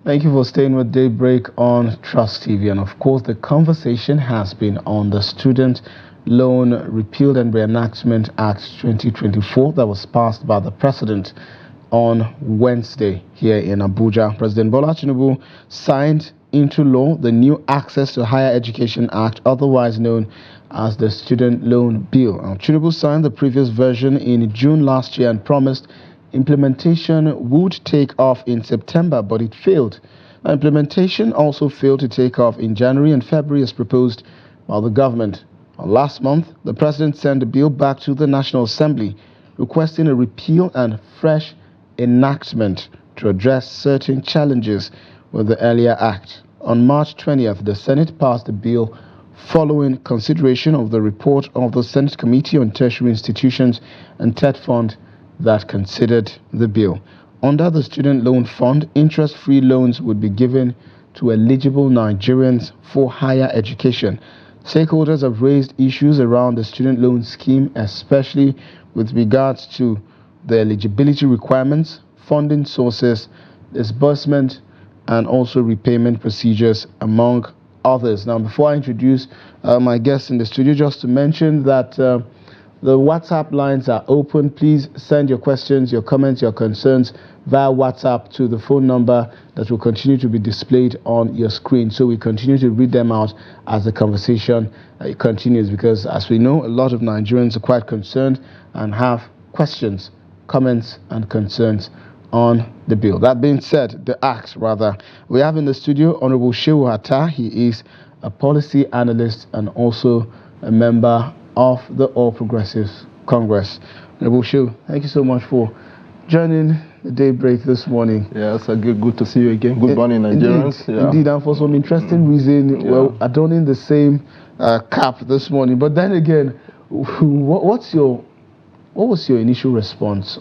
Thank you for staying with Daybreak on Trust TV. And of course, the conversation has been on the Student Loan Repeal and Reenactment Act 2024 that was passed by the President on Wednesday here in Abuja. President Bola Tinubu signed into law the new Access to Higher Education Act, otherwise known as the Student Loan Bill. Now, Tinubu signed the previous version in June last year and promised implementation would take off in September, but it failed. Implementation also failed to take off in January and February as proposed by the government. Last month, the president sent the bill back to the National Assembly, requesting a repeal and fresh enactment to address certain challenges with the earlier act. On March 20th, the Senate passed the bill following consideration of the report of the Senate Committee on Tertiary Institutions and TED Fund that considered the bill. Under the Student Loan Fund, interest-free loans would be given to eligible Nigerians for higher education. Stakeholders have raised issues around the student loan scheme, especially with regards to the eligibility requirements, funding sources, disbursement, and also repayment procedures, among others. Now, before I introduce my guests in the studio, just to mention that the WhatsApp lines are open. Please send your questions, your comments, your concerns via WhatsApp to the phone number that will continue to be displayed on your screen. So we continue to read them out as the conversation continues, because as we know, a lot of Nigerians are quite concerned and have questions, comments, and concerns on the bill. That being said, the act rather, we have in the studio Honorable Shehu Atta. He is a policy analyst and also a member of the All Progressives Congress. Honorable Shehu, thank you so much for joining the Daybreak this morning. Yes, good to see you again. Good morning, Nigerians. Indeed, and for some interesting reason, well, adorning the same cap this morning. But then again, what was your initial response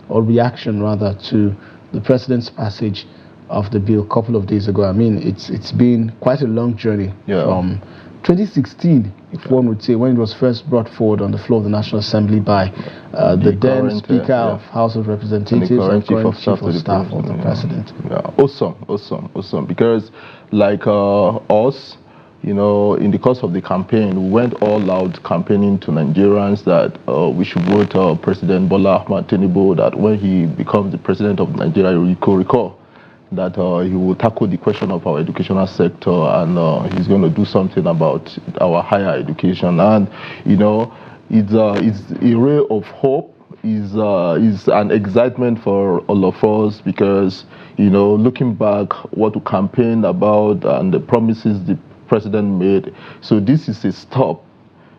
or reaction rather to the president's passage of the bill a couple of days ago? I mean, it's been quite a long journey from 2016, if one would say, when it was first brought forward on the floor of the National Assembly by the then Speaker of House of Representatives and current Chief of Staff of the President. Awesome. Because like us, in the course of the campaign, we went all out campaigning to Nigerians that we should vote President Bola Tinubu, that when he becomes the president of Nigeria, you could recall that he will tackle the question of our educational sector, and he's going to do something about our higher education. And it's a ray of hope, is an excitement for all of us, because looking back what we campaigned about and the promises the president made. So this is a stop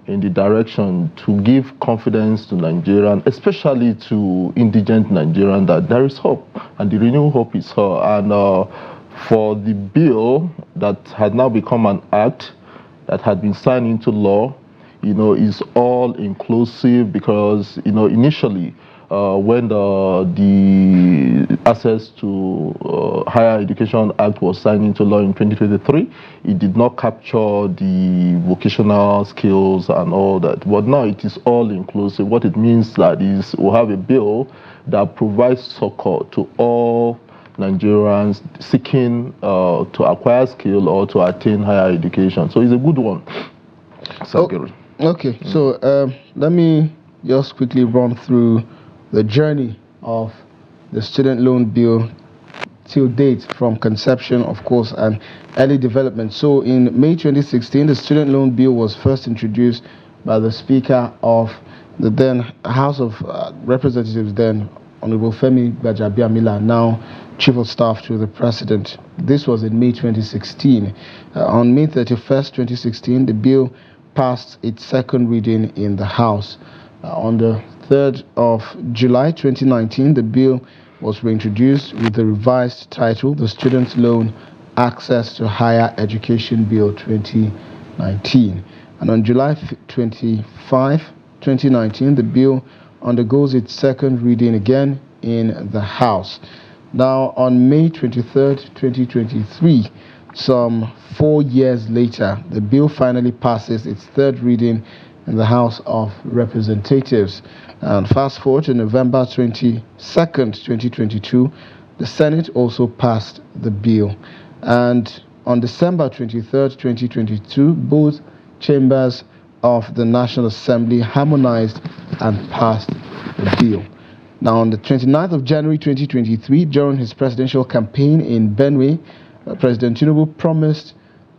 in the direction to give confidence to Nigerians, especially to indigent Nigerians, that there is hope, and the renewed hope is here. And for the bill that had now become an act that had been signed into law, is all inclusive, because initially when the Access to Higher Education Act was signed into law in 2023, it did not capture the vocational skills and all that. But now it is all inclusive. What it means that is we'll have a bill that provides support to all Nigerians seeking to acquire skill or to attain higher education. So it's a good one. Okay, so let me just quickly run through the journey of the student loan bill till date, from conception, of course, and early development. So in May 2016, the student loan bill was first introduced by the Speaker of the then House of Representatives, then Honorable Femi Gbajabiamila, now Chief of Staff to the President. This was in May 2016. On May 31st, 2016, the bill passed its second reading in the House. On the 3rd of July 2019, the bill was reintroduced with the revised title, the Student Loan Access to Higher Education Bill 2019. And on July 25, 2019, the bill undergoes its second reading again in the House. Now, on May 23rd, 2023, some 4 years later, the bill finally passes its third reading in the House of Representatives. And fast forward to November 22nd, 2022, the Senate also passed the bill. And on December 23rd, 2022, both chambers of the National Assembly harmonized and passed the bill. Now, on the 29th of January 2023, during his presidential campaign in Benue, President Tinubu promised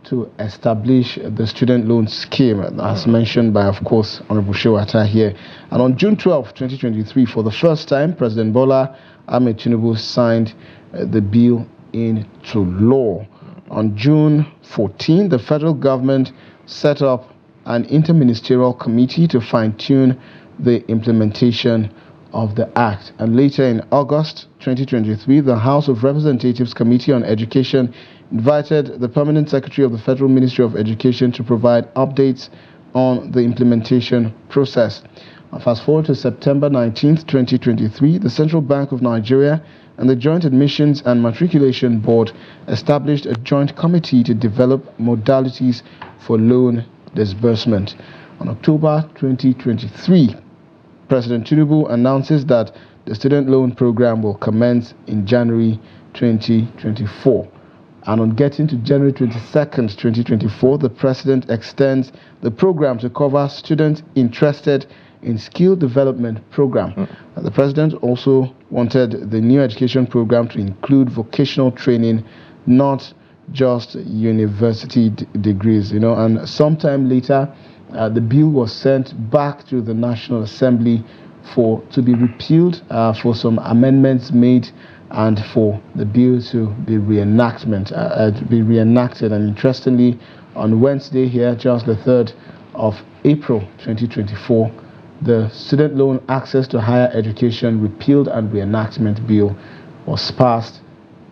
to establish the student loan scheme, as mentioned by, of course, Honorable Shehu Atta here. And on June 12, 2023, for the first time, President Bola Ahmed Tinubu signed the bill into law. On June 14, the federal government set up an interministerial committee to fine-tune the implementation of the Act. And later in August 2023, the House of Representatives Committee on Education invited the Permanent Secretary of the Federal Ministry of Education to provide updates on the implementation process. Fast forward to September 19th, 2023, the Central Bank of Nigeria and the Joint Admissions and Matriculation Board established a joint committee to develop modalities for loan disbursement. On October 2023, President Tinubu announces that the student loan program will commence in January 2024. And on getting to January 22nd, 2024, the President extends the program to cover students interested in skill development program. The President also wanted the new education program to include vocational training, not just university degrees, and sometime later, the bill was sent back to the National Assembly to be repealed, for some amendments made, and for the bill to be reenacted. And interestingly, on Wednesday here, just the 3rd of April 2024, the Student Loan Access to Higher Education Repealed and Reenactment Bill was passed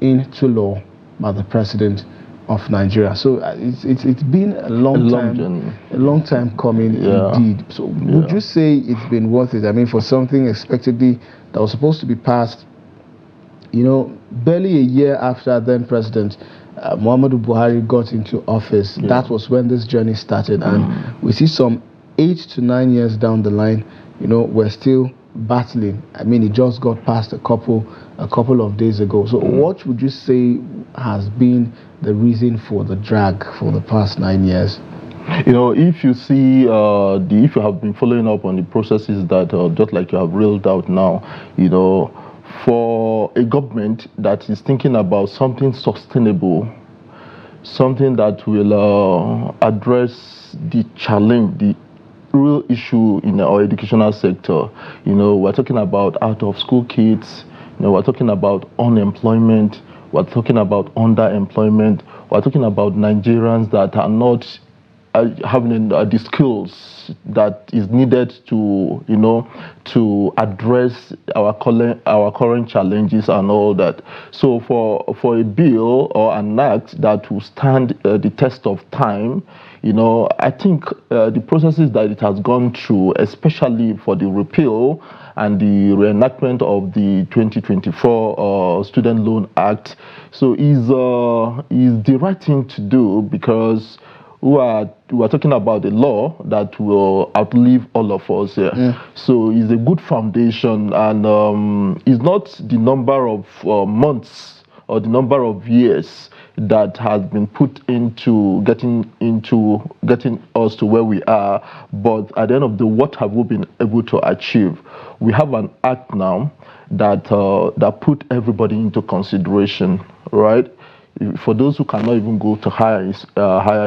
into law by the President of Nigeria. So it's been a long time coming, indeed. So would you say it's been worth it? I mean, for something expectedly that was supposed to be passed, barely a year after then President Muhammadu Buhari got into office, that was when this journey started. And we see some 8 to 9 years down the line, we're still battling. I mean, it just got passed a couple of days ago. So what would you say has been the reason for the drag for the past 9 years? If you see, if you have been following up on the processes that, just like you have reeled out now, for a government that is thinking about something sustainable, something that will address the challenge, the real issue in our educational sector. We're talking about out-of-school kids, we're talking about unemployment, we're talking about underemployment, we're talking about Nigerians that are not having the skills that is needed to, to address our current challenges and all that. So for a bill or an act that will stand the test of time, I think the processes that it has gone through, especially for the repeal and the reenactment of the 2024 Student Loan Act, so is the right thing to do, because we are talking about a law that will outlive all of us here. So it's a good foundation, and it's not the number of months or the number of years that has been put into getting us to where we are, but at the end of the day, what have we been able to achieve? We have an act now that put everybody into consideration, right? For those who cannot even go to higher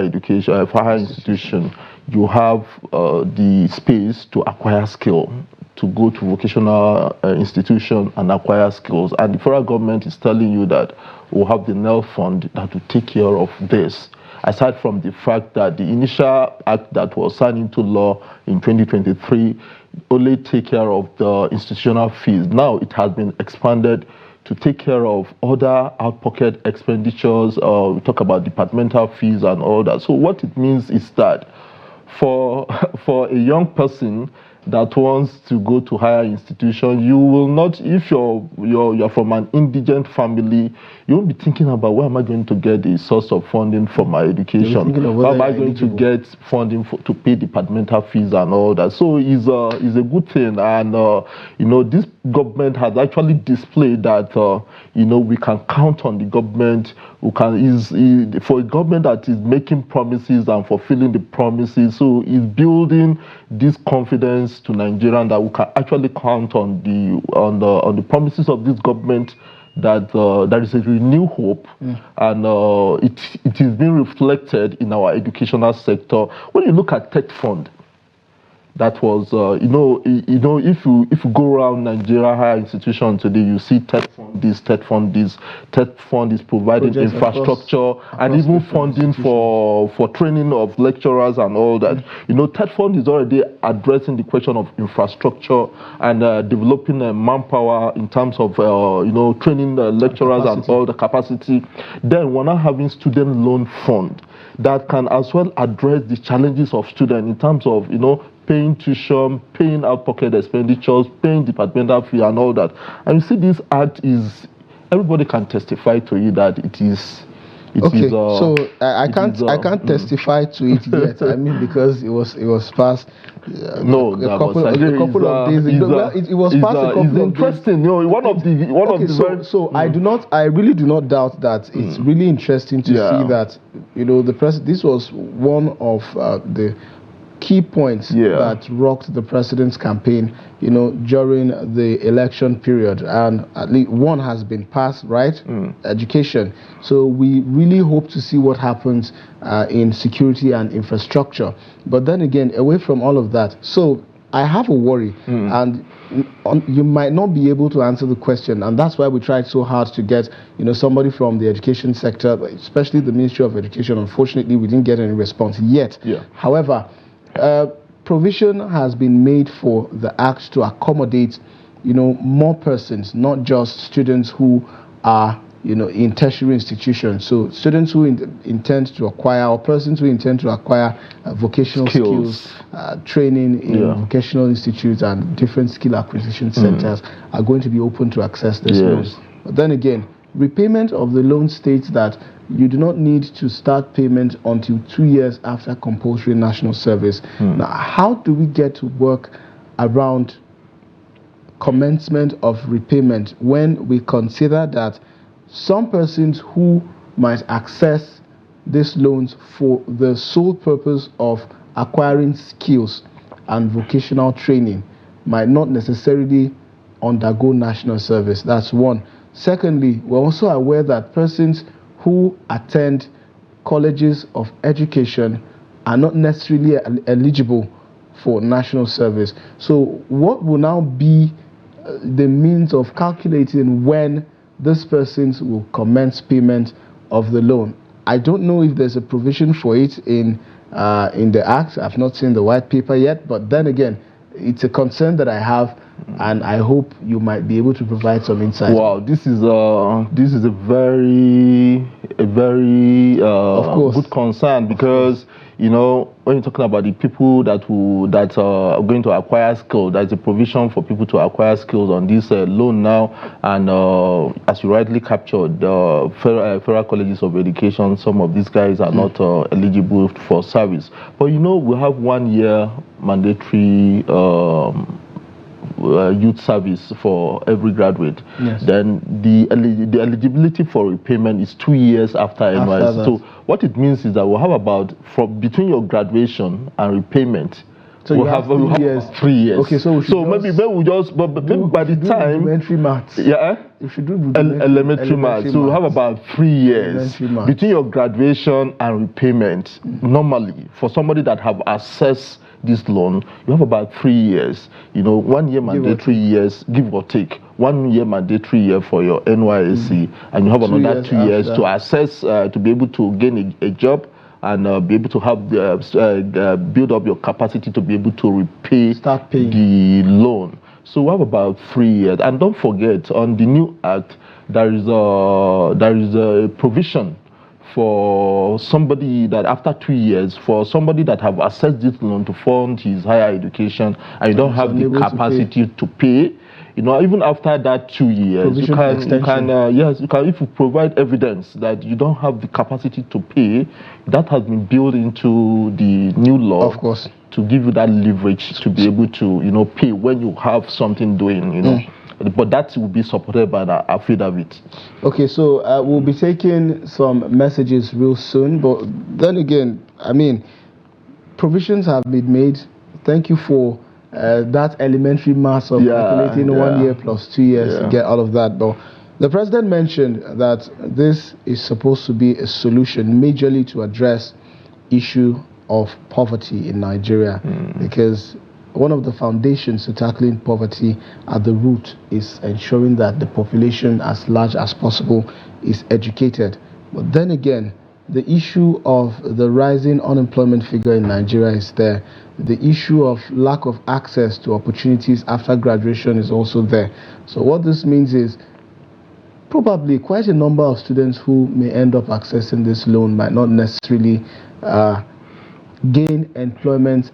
education, higher institution, you have the space to acquire skill, to go to vocational institution and acquire skills. And the federal government is telling you that we'll have the NEL fund that will take care of this. Aside from the fact that the initial act that was signed into law in 2023 only take care of the institutional fees. Now it has been expanded to take care of other out-pocket expenditures. We talk about departmental fees and all that. So what it means is that for a young person that wants to go to higher institution, you will not, if you're from an indigent family, you won't be thinking about where am I going to get the source of funding for my education? How am I going to get funding to pay departmental fees and all that? So it's a good thing, and this government has actually displayed that we can count on the government. For a government that is making promises and fulfilling the promises, so it's building this confidence to Nigerians that we can actually count on the promises of this government, that there is a renewed hope, and it is being reflected in our educational sector. When you look at Tech Fund, that was, if you go around Nigeria higher institutions today, you see Tech Fund this, Tech Fund this. Tech Fund is providing projects infrastructure and even funding for training of lecturers and all that. Tech Fund is already addressing the question of infrastructure and developing manpower in terms of training lecturers and all the capacity. Then we're now having student loan fund that can as well address the challenges of students in terms of paying tuition, paying out-pocket expenditures, paying departmental fee and all that. And you see, this act is, everybody can testify to it that it is. So I can't testify to it yet. I mean, because it was passed. A couple of days ago. It was passed a couple of days. Interesting. I really do not doubt that it's really interesting to see that the president. This was one of the key points that rocked the president's campaign, during the election period, and at least one has been passed, right? Education. So we really hope to see what happens in security and infrastructure. But then again, away from all of that, so I have a worry, and you might not be able to answer the question, and that's why we tried so hard to get somebody from the education sector, especially the Ministry of Education. Unfortunately, we didn't get any response yet. However, provision has been made for the act to accommodate, more persons, not just students who are, in tertiary institutions. So students who intend to acquire, or persons who intend to acquire vocational skills training in vocational institutes and different skill acquisition centers are going to be open to access this loan. But then again, repayment of the loan states that you do not need to start payment until 2 years after compulsory national service. Now, how do we get to work around commencement of repayment when we consider that some persons who might access these loans for the sole purpose of acquiring skills and vocational training might not necessarily undergo national service? That's one. Secondly, we're also aware that persons who attend colleges of education are not necessarily eligible for national service. So what will now be the means of calculating when these persons will commence payment of the loan? I don't know if there's a provision for it in the Act. I've not seen the white paper yet, but then again, it's a concern that I have, and I hope you might be able to provide some insight. Wow, this is a very good concern, because when you're talking about the people that are going to acquire skills, there's a provision for people to acquire skills on this loan now, and as you rightly captured, the federal colleges of education, some of these guys are not eligible for service. But we have 1 year mandatory youth service for every graduate. Then the eligibility for repayment is 2 years after NYSC. So what it means is that we'll have about, from between your graduation and repayment, so we'll have 3 years. 3 years. Okay, so maybe we'll just, but by the time elementary maths. You should do elementary maths. So we'll have about 3 years between your graduation and repayment. Normally, for somebody that have accessed this loan, you have about 3 years. 1 year mandatory years, give or take. 1 year mandatory year for your NYSC, and you have another 2 years to assess, to be able to gain a job, and be able to have build up your capacity to be able to repay the loan. So we have about 3 years. And don't forget, on the new act, there is a provision for somebody that after 2 years, for somebody that have accessed this loan to fund his higher education, and you don't have the capacity to pay, you know, even after that 2 years, you can, if you provide evidence that you don't have the capacity to pay, that has been built into the new law, of course, to give you that leverage to be able to, you know, pay when you have something doing, you know. But that will be supported by the affidavit. Okay, so we'll be taking some messages real soon. But then again, I mean, provisions have been made. Thank you for that elementary math of calculating 1 year plus 2 years to get all of that. But the president mentioned that this is supposed to be a solution majorly to address issue of poverty in Nigeria, because one of the foundations to tackling poverty at the root is ensuring that the population as large as possible is educated. But then again, the issue of the rising unemployment figure in Nigeria is there. The issue of lack of access to opportunities after graduation is also there. So what this means is probably quite a number of students who may end up accessing this loan might not necessarily gain employment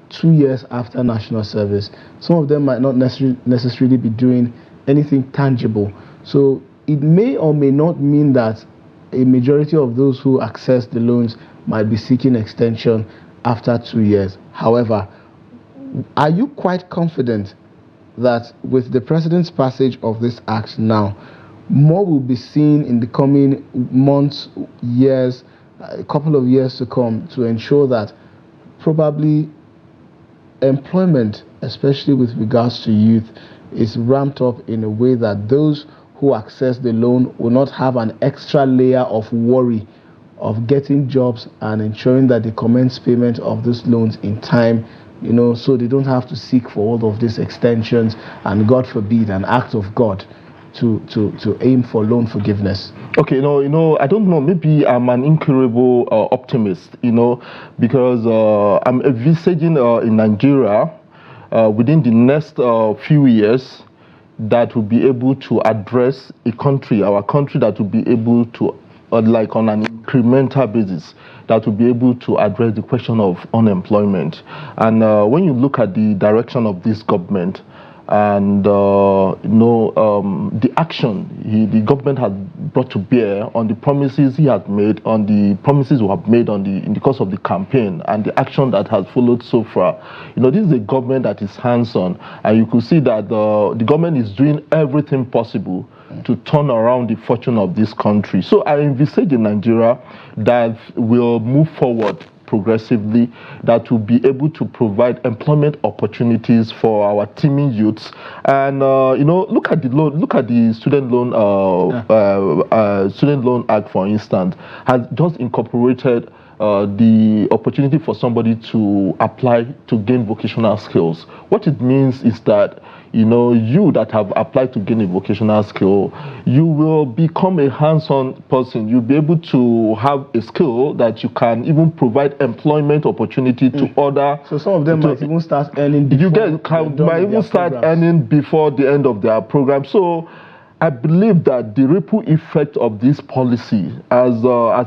2 years after national service. Some of them might not necessarily be doing anything tangible. So it may or may not mean that a majority of those who access the loans might be seeking extension after 2 years. However, are you quite confident that with the president's passage of this act now, more will be seen in the coming months, years, a couple of years to come, to ensure that probably employment, especially with regards to youth, is ramped up in a way that those who access the loan will not have an extra layer of worry of getting jobs and ensuring that they commence payment of those loans in time, you know, so they don't have to seek for all of these extensions and, God forbid, an act of God to aim for loan forgiveness? Okay, you know, I don't know, maybe I'm an incurable optimist, you know, because I'm envisaging in Nigeria within the next few years that will be able to address our country that will be able to, like on an incremental basis, that will be able to address the question of unemployment. And when you look at the direction of this government, and the action the government has brought to bear on the promises he had made, on the promises we have made in the course of the campaign, and the action that has followed so far, you know, this is a government that is hands-on, and you could see that the government is doing everything possible to turn around the fortune of this country. So I envisage in Nigeria that will move forward progressively, that will be able to provide employment opportunities for our teeming youths. And you know, look at the student loan act, for instance, has just incorporated the opportunity for somebody to apply to gain vocational skills. What it means is that, you know, you that have applied to gain a vocational skill, you will become a hands-on person. You'll be able to have a skill that you can even provide employment opportunity to other. So some of them might even start earning before the end of their program. So I believe that the ripple effect of this policy, as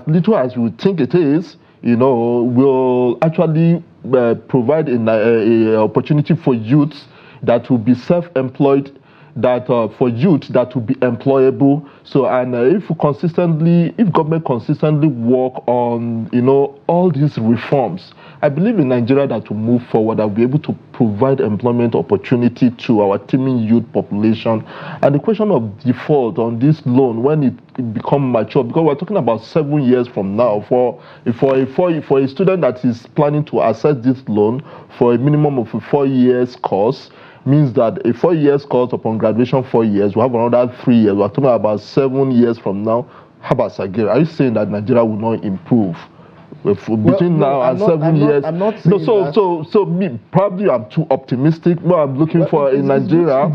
little as we think it is, you know, will actually provide an opportunity for youths that will be self-employed, that for youth that will be employable. So, and if government consistently work on, you know, all these reforms, I believe in Nigeria that will move forward, that will be able to provide employment opportunity to our teeming youth population. And the question of default on this loan, when it become mature, because we're talking about 7 years from now, for a student that is planning to access this loan for a minimum of a 4 years course, means that a 4 years course upon graduation, 4 years, we have another 3 years. We're talking about 7 years from now. How about Nigeria? Are you saying that Nigeria will not improve between now and 7 years? I'm not saying so me, probably I'm too optimistic. What I'm looking for in Nigeria,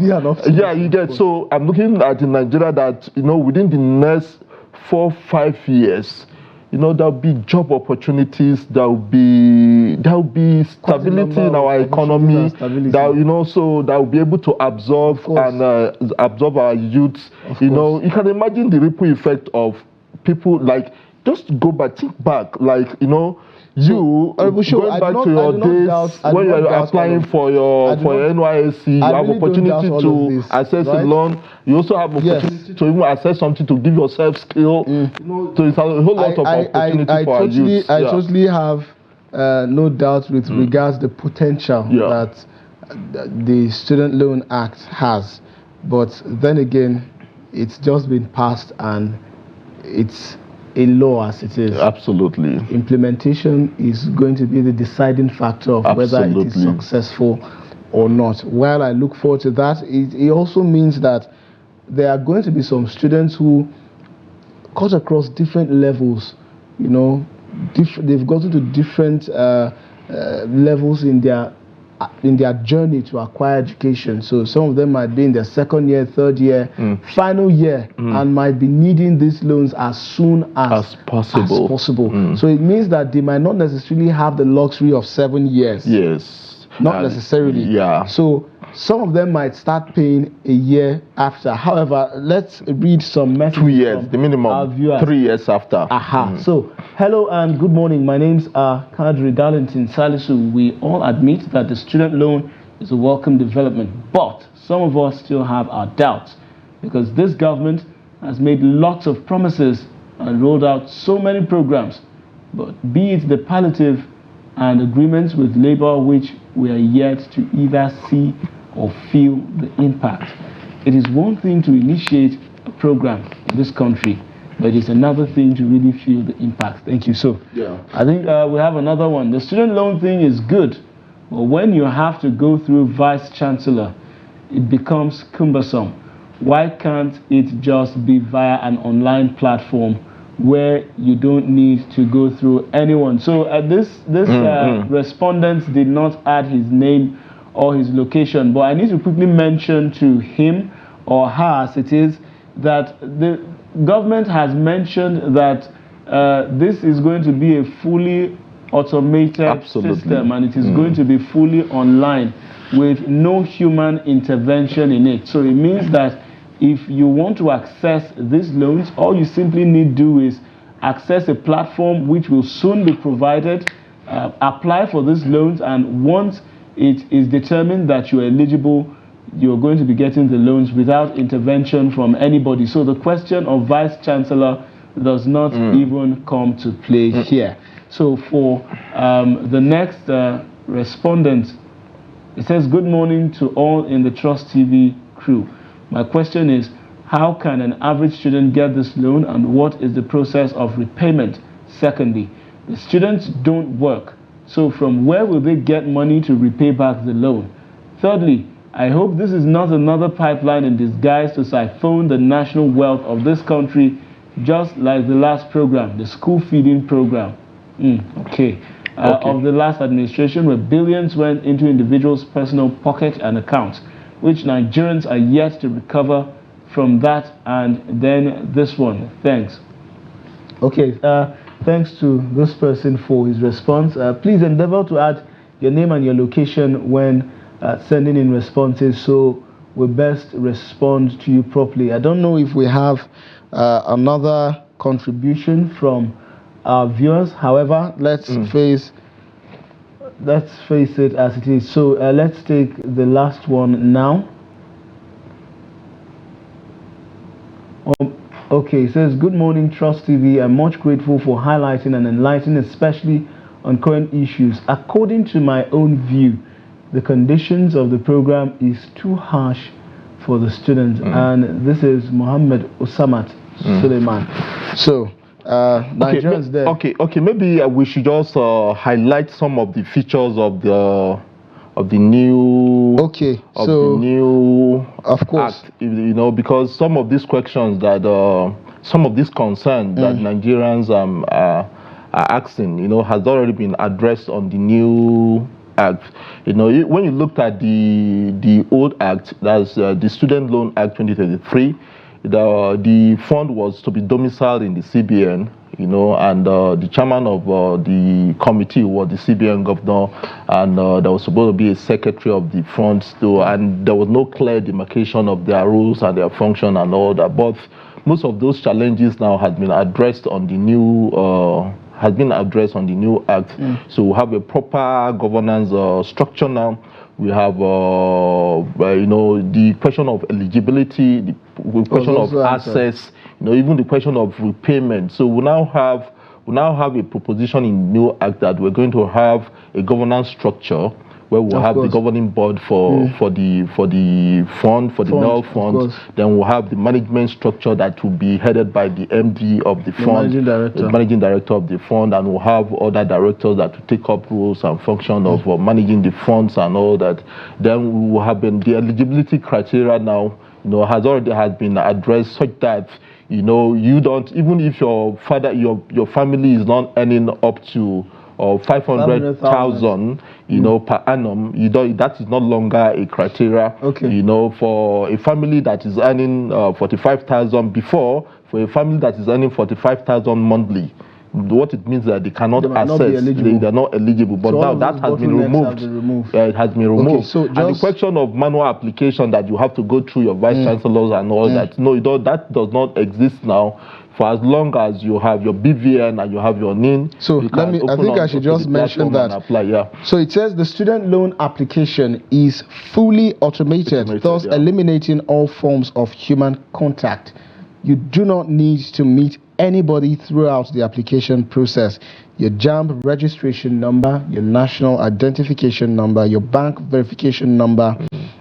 you get. So I'm looking at in Nigeria that, you know, within the next 4-5 years, you know, there'll be job opportunities, there'll be stability in our economy, that, you know, so that will be able to absorb absorb our youths. You know, you can imagine the ripple effect of people like just go back, think back, like, you know, you going back to your days when you are applying for your NYSC, you have opportunity to access a loan. You also have opportunity to even access something to give yourself skill. You know, so it's a whole lot of opportunity for our youth. I totally have no doubt with regards the potential that the Student Loan Act has, but then again, it's just been passed and it's a law as it is. Absolutely. Implementation is going to be the deciding factor of whether it is successful or not. While I look forward to that, it also means that there are going to be some students who cut across different levels, you know, they've gotten to different levels in their journey to acquire education. So some of them might be in their second year, third year, final year, and might be needing these loans as soon as possible. So it means that they might not necessarily have the luxury of 7 years. Yes. Not necessarily. Yeah. So some of them might start paying a year after. However, let's read some messages. 2 years, the minimum. 3 years after. So, hello and good morning. My name's Kadri Darlington Salisu. We all admit that the student loan is a welcome development, but some of us still have our doubts because this government has made lots of promises and rolled out so many programs, but be it the palliative and agreements with labor which we are yet to either see or feel the impact. It is one thing to initiate a program in this country, but it's another thing to really feel the impact. Thank you. So, I think we have another one. The student loan thing is good, but when you have to go through vice chancellor, it becomes cumbersome. Why can't it just be via an online platform where you don't need to go through anyone? So this respondent did not add his name or his location, but I need to quickly mention to him or her as it is that the government has mentioned that this is going to be a fully automated system, and it is going to be fully online with no human intervention in it. So it means that if you want to access these loans, all you simply need to do is access a platform which will soon be provided, apply for these loans, and once it is determined that you're eligible, you're going to be getting the loans without intervention from anybody. So the question of vice chancellor does not even come to play here. So for the next respondent, it says, good morning to all in the Trust TV crew. My question is, how can an average student get this loan and what is the process of repayment? Secondly, the students don't work, so from where will they get money to repay back the loan? Thirdly, I hope this is not another pipeline in disguise to siphon the national wealth of this country, just like the last program, the school feeding program. Of the last administration, where billions went into individuals' personal pocket and accounts, which Nigerians are yet to recover from that, and then this one. Thanks. Okay, thanks to this person for his response. Please endeavor to add your name and your location when sending in responses, so we best respond to you properly. I don't know if we have another contribution from our viewers. However, let's face it as it is. So let's take the last one now. Okay, it says, good morning, Trust TV. I'm much grateful for highlighting and enlightening, especially on current issues. According to my own view, the conditions of the program is too harsh for the students. And this is Mohammed Usamat Suleiman. So, Nigerians there. Okay, maybe we should just highlight some of the features of the new of course act, you know, because some of these questions that some of these concerns that Nigerians are asking, you know, has already been addressed on the new act. You know, when you looked at the old act, that's the Student Loan Act 2023, the fund was to be domiciled in the CBN, you know, and the chairman of the committee was the CBN governor, and there was supposed to be a secretary of the fund too, and there was no clear demarcation of their rules and their function and all that. But most of those challenges now has been addressed on the new act. So we have a proper governance structure now. We have the question of eligibility, the question of access, even the question of repayment. So we now have a proposition in the new act that we're going to have a governance structure where we'll have the governing board for the fund, for the null fund. Then we'll have the management structure that will be headed by the MD of the fund, the managing director of the fund, and we'll have other directors that will take up roles and function of managing the funds and all that. Then we will have the eligibility criteria now, has been addressed such that you don't, even if your family is not earning up to 500,000, per annum, that is no longer a criteria. For a family that is earning 45,000 before, for a family that is earning 45,000 monthly, what it means that they cannot access, they are not eligible. But so now that has been removed. It has been removed. So and the question of manual application that you have to go through your vice chancellors and all that, no, that does not exist now. For as long as you have your BVN and you have your NIN, so I think I should just mention that. Apply, So it says the student loan application is fully automated, thus eliminating all forms of human contact. You do not need to meet anybody throughout the application process. Your JAMB registration number, your national identification number, your bank verification number,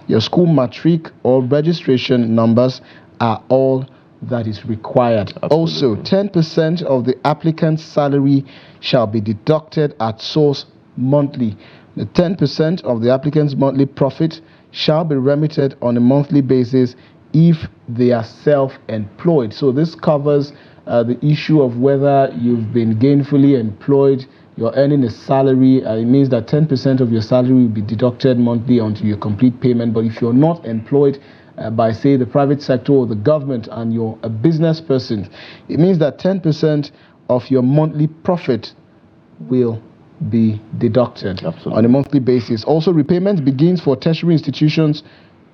your school matric or registration numbers are all that is required. Also, 10% of the applicant's salary shall be deducted at source monthly. The 10% of the applicant's monthly profit shall be remitted on a monthly basis if they are self-employed. So this covers the issue of whether you've been gainfully employed, you're earning a salary. It means that 10% of your salary will be deducted monthly until your complete payment. But if you're not employed by, say, the private sector or the government and you're a business person, it means that 10% of your monthly profit will be deducted on a monthly basis. Also, repayment begins for tertiary institutions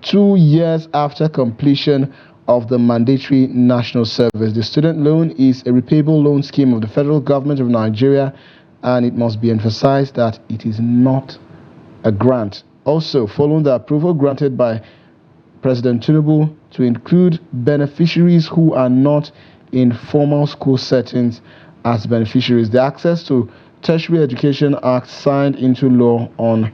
2 years after completion of the mandatory national service. The student loan is a repayable loan scheme of the federal government of Nigeria, and it must be emphasized that it is not a grant. Also, following the approval granted by President Tinubu to include beneficiaries who are not in formal school settings as beneficiaries, the Access to Tertiary Education Act signed into law on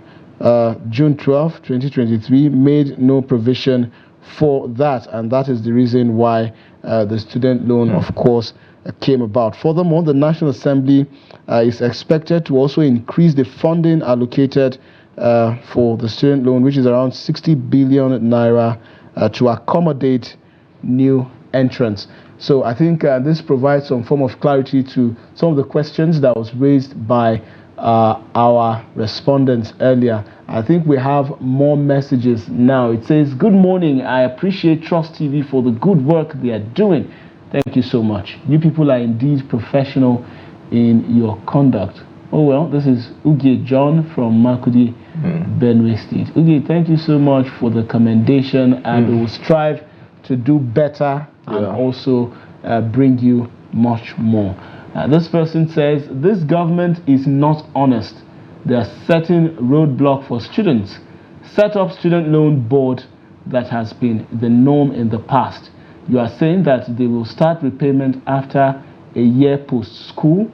June 12, 2023 made no provision for that, and that is the reason why the student loan, of course, came about. Furthermore, the National Assembly is expected to also increase the funding allocated for the student loan, which is around 60 billion naira, to accommodate new entrants. So I think this provides some form of clarity to some of the questions that was raised by our respondents earlier. I think we have more messages now. It says, "Good morning. I appreciate Trust TV for the good work they are doing. Thank you so much. You people are indeed professional in your conduct." Oh, well, this is Ugie John from Makudi, Benue State. Ugie, thank you so much for the commendation, and we will strive to do better and also bring you much more. This person says, "This government is not honest. They are setting roadblock for students. Set up student loan board that has been the norm in the past. You are saying that they will start repayment after a year post-school.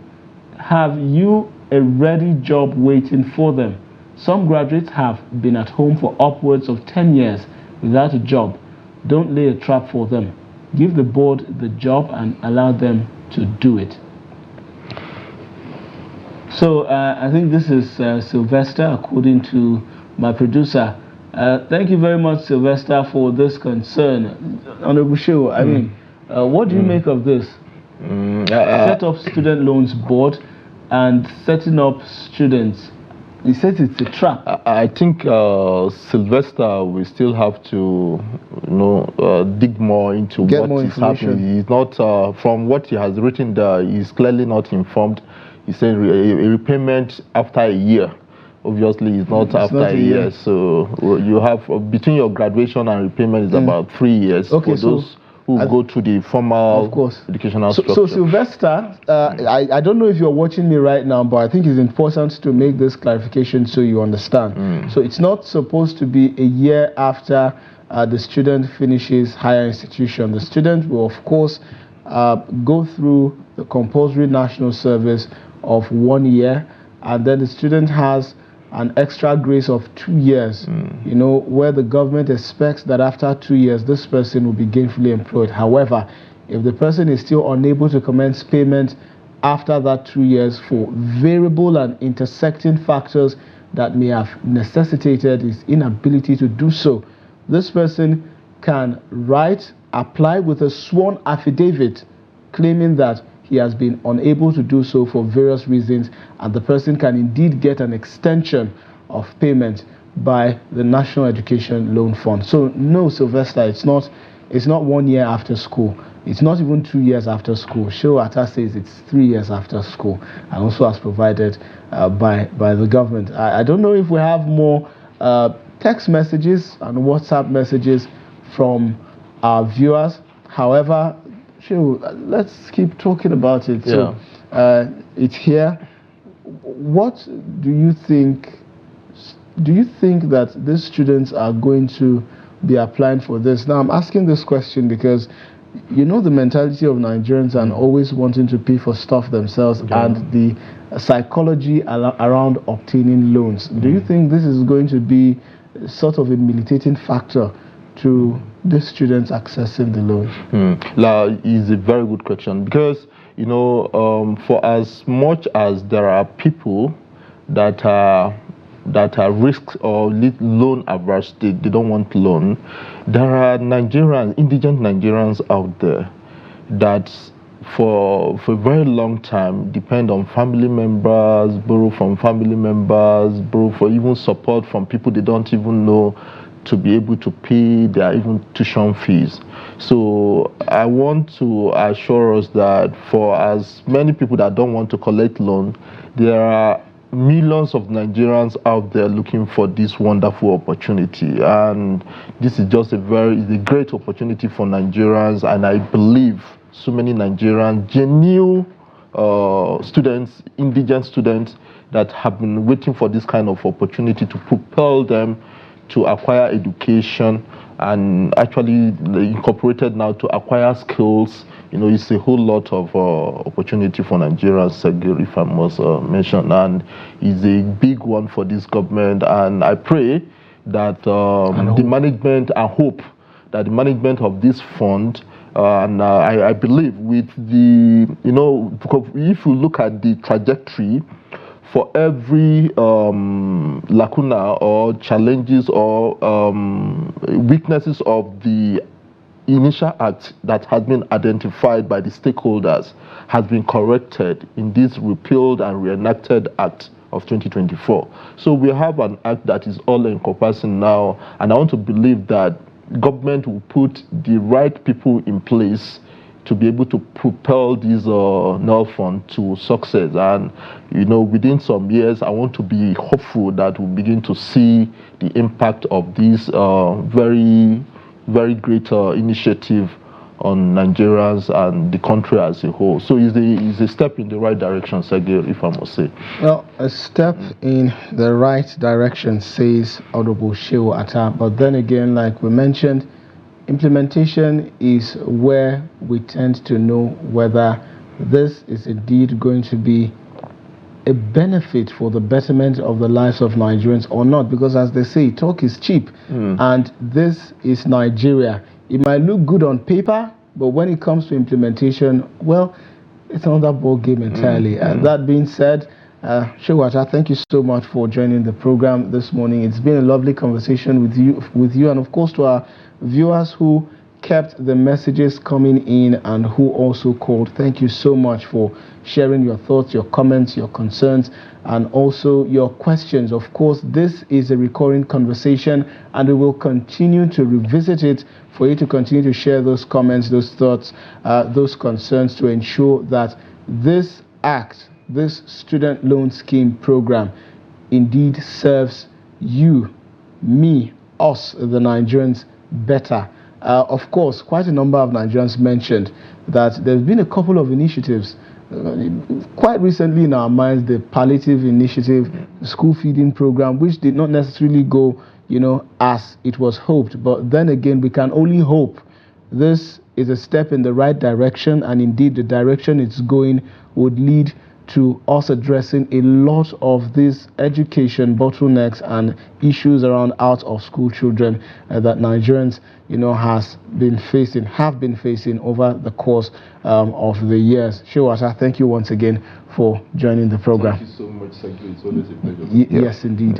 Have you a ready job waiting for them? Some graduates have been at home for upwards of 10 years without a job. Don't lay a trap for them. Give the board the job and allow them to do it." So I think this is Sylvester, according to my producer. Thank you very much, Sylvester, for this concern. Honorable Shehu, I mean, what do you make of this? Set up student loans board and setting up students. He says it's a trap. I think Sylvester will still have to, dig more into what is happening. He's not, from what he has written there, he's clearly not informed. He said a repayment after a year. Obviously, it's not after a year. So you have, between your graduation and repayment is about 3 years for those who go to the formal of course. educational So structure. Sylvester, I don't know if you're watching me right now, but I think it's important to make this clarification so you understand. So it's not supposed to be a year after the student finishes higher institution. The student will, of course, go through the compulsory national service of 1 year, and then the student has an extra grace of 2 years, you know, where the government expects that after 2 years, this person will be gainfully employed. However, if the person is still unable to commence payment after that 2 years for variable and intersecting factors that may have necessitated his inability to do so, this person can apply with a sworn affidavit claiming that he has been unable to do so for various reasons, and the person can indeed get an extension of payment by the National Education Loan Fund. So no, Sylvester, it's not 1 year after school. It's not even 2 years after school. Shehu Atta says it's 3 years after school, and also as provided by the government. I don't know if we have more text messages and WhatsApp messages from our viewers. However, Shehu, let's keep talking about it. Yeah. So it's here. What do you think? Do you think that these students are going to be applying for this? Now, I'm asking this question because you know the mentality of Nigerians and always wanting to pay for stuff themselves, and the psychology around obtaining loans. Do you think this is going to be sort of a militating factor to the students accessing the loan? Is a very good question, because you know, for as much as there are people that are risk or loan averse, they don't want loan, there are Nigerians, indigent Nigerians out there that for a very long time depend on family members, borrow from family members, borrow for even support from people they don't even know to be able to pay their even tuition fees. So I want to assure us that for as many people that don't want to collect loan, there are millions of Nigerians out there looking for this wonderful opportunity, and this is just a great opportunity for Nigerians. And I believe so many Nigerians, genuine students, indigent students, that have been waiting for this kind of opportunity to propel them to acquire education, and actually incorporated now to acquire skills. You know, it's a whole lot of opportunity for Nigerians, if I must mention, and it's a big one for this government. And I pray that the management, I hope that the management of this fund, and I believe with the, you know, because if you look at the trajectory, for every lacuna or challenges or weaknesses of the initial act that has been identified by the stakeholders has been corrected in this repealed and reenacted act of 2024. So we have an act that is all encompassing now, and I want to believe that government will put the right people in place to be able to propel this NEL fund to success. And you know, within some years, I want to be hopeful that we'll begin to see the impact of this very, very great initiative on Nigerians and the country as a whole. So it's a step in the right direction, Sergey, if I must say. Well, a step in the right direction, says Honorable Shehu Atta. But then again, like we mentioned, implementation is where we tend to know whether this is indeed going to be a benefit for the betterment of the lives of Nigerians or not. Because as they say, talk is cheap, and this is Nigeria. It might look good on paper, but when it comes to implementation, well, it's another ball game entirely. That being said, Shehu Atta, thank you so much for joining the program this morning. It's been a lovely conversation with you, and of course to our viewers who kept the messages coming in and who also called. Thank you so much for sharing your thoughts, your comments, your concerns, and also your questions. Of course, this is a recurring conversation, and we will continue to revisit it for you to continue to share those comments, those thoughts, those concerns, to ensure that this act, this student loan scheme program, indeed serves you, me, us, the Nigerians better. Of course, quite a number of Nigerians mentioned that there have been a couple of initiatives. Quite recently in our minds, the palliative initiative, the school feeding program, which did not necessarily go, as it was hoped. But then again, we can only hope this is a step in the right direction, and indeed the direction it's going would lead to us addressing a lot of these education bottlenecks and issues around out of school children that Nigerians have been facing over the course of the years. Shehu Atta, thank you once again for joining the program. Thank you so much, Secretary. It's always a pleasure. Yes, indeed.